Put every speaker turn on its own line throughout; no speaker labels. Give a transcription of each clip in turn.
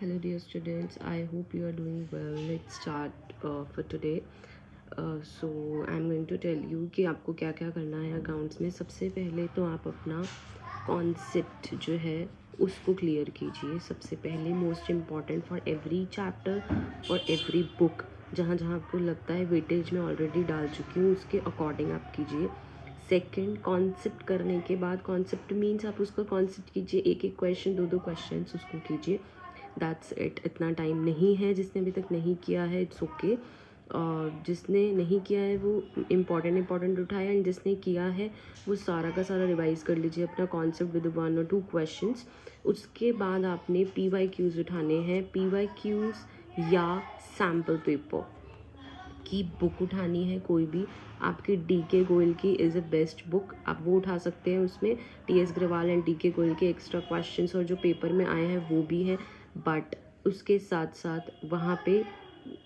Hello dear students, I hope you are doing well. Let's start for today. So I'm going to tell you कि आपको क्या क्या करना है accounts में. सबसे पहले तो आप अपना कॉन्सेप्ट जो है उसको क्लियर कीजिए. सबसे पहले most important for every chapter और एवरी बुक, जहाँ जहाँ आपको लगता है वेटेज में ऑलरेडी डाल चुकी हूँ उसके अकॉर्डिंग आप कीजिए. सेकंड, कॉन्सेप्ट करने के बाद, कॉन्सेप्ट मीन्स आप उसका कॉन्सेप्ट कीजिए, एक एक क्वेश्चन, दो क्वेश्चन उसको कीजिए. That's it. इतना टाइम नहीं है. जिसने अभी तक नहीं किया है इट्स ओके. जिसने नहीं किया है वो इम्पॉर्टेंट उठाए, एंड जिसने किया है वो सारा का सारा रिवाइज कर लीजिए अपना कॉन्सेप्ट विद 1 और 2 क्वेश्चंस. उसके बाद आपने PYQs उठाने हैं. PYQs या सैम्पल पेपर की बुक उठानी है कोई भी. आपकी DK गोयल की इज़ अ बेस्ट बुक, आप वो उठा सकते हैं. उसमें TS Grewal and DK Goyal के एक्स्ट्रा क्वेश्चंस और जो पेपर में आए हैं वो भी हैं. बट उसके साथ साथ वहाँ पे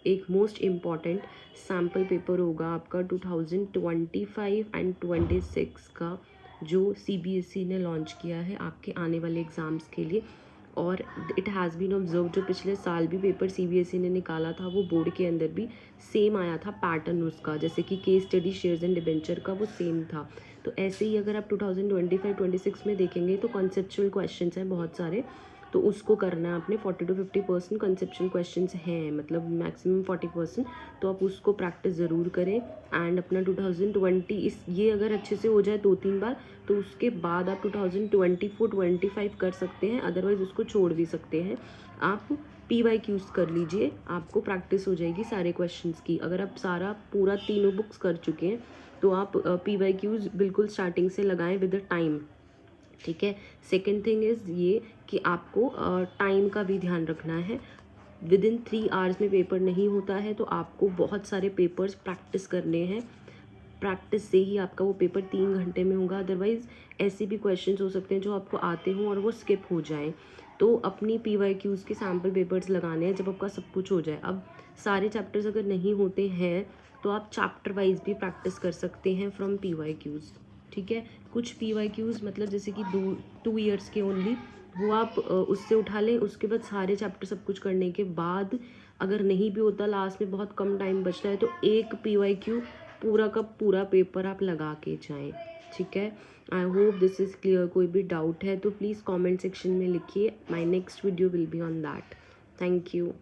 एक मोस्ट इम्पॉर्टेंट सैम्पल पेपर होगा आपका 2025 एंड 26 का, जो CBSE ने लॉन्च किया है आपके आने वाले एग्ज़ाम्स के लिए. और इट हैज़ बीन ऑब्जर्व, जो पिछले साल भी पेपर CBSE ने निकाला था वो बोर्ड के अंदर भी सेम आया था पैटर्न उसका, जैसे कि case study, shares and debenture का वो सेम था. तो ऐसे ही अगर आप 2025-26 में देखेंगे तो कॉन्सेप्चुअल क्वेश्चंस हैं बहुत सारे, तो उसको करना है आपने. 40 to 50% कॉन्सेप्चुअल क्वेश्चंस हैं, मतलब मैक्सिमम 40%. तो आप उसको प्रैक्टिस ज़रूर करें. एंड अपना 2020 ये अगर अच्छे से हो जाए 2-3 बार, तो उसके बाद आप 2024-25 कर सकते हैं. अदरवाइज़ उसको छोड़ भी सकते हैं. आप PYQs कर लीजिए, आपको प्रैक्टिस हो जाएगी सारे क्वेश्चंस की. अगर आप सारा पूरा तीनों बुक्स कर चुके हैं तो आप PYQs बिल्कुल स्टार्टिंग से लगाएं विद द टाइम. ठीक है. सेकेंड थिंग इज़ ये कि आपको टाइम का भी ध्यान रखना है. विद इन 3 आवर्स में पेपर नहीं होता है, तो आपको बहुत सारे पेपर्स प्रैक्टिस करने हैं. प्रैक्टिस से ही आपका वो पेपर 3 घंटे में होगा. अदरवाइज़ ऐसे भी क्वेश्चंस हो सकते हैं जो आपको आते हों और वो स्किप हो जाएं. तो अपनी PYQs के सैम्पल पेपर्स लगाने हैं जब आपका सब कुछ हो जाए. अब सारे चैप्टर्स अगर नहीं होते हैं तो आप चैप्टर वाइज भी प्रैक्टिस कर सकते हैं फ्रॉम PYQs. ठीक है. कुछ PYQs मतलब जैसे कि 2 ईयर्स के ओनली, वो आप उससे उठा लें. उसके बाद सारे चैप्टर सब कुछ करने के बाद अगर नहीं भी होता, लास्ट में बहुत कम टाइम बचता है, तो एक PYQ पूरा का पूरा पेपर आप लगा के जाएं. ठीक है. I hope this is clear. कोई भी डाउट है तो प्लीज़ कमेंट सेक्शन में लिखिए. My next video will be on that. Thank you.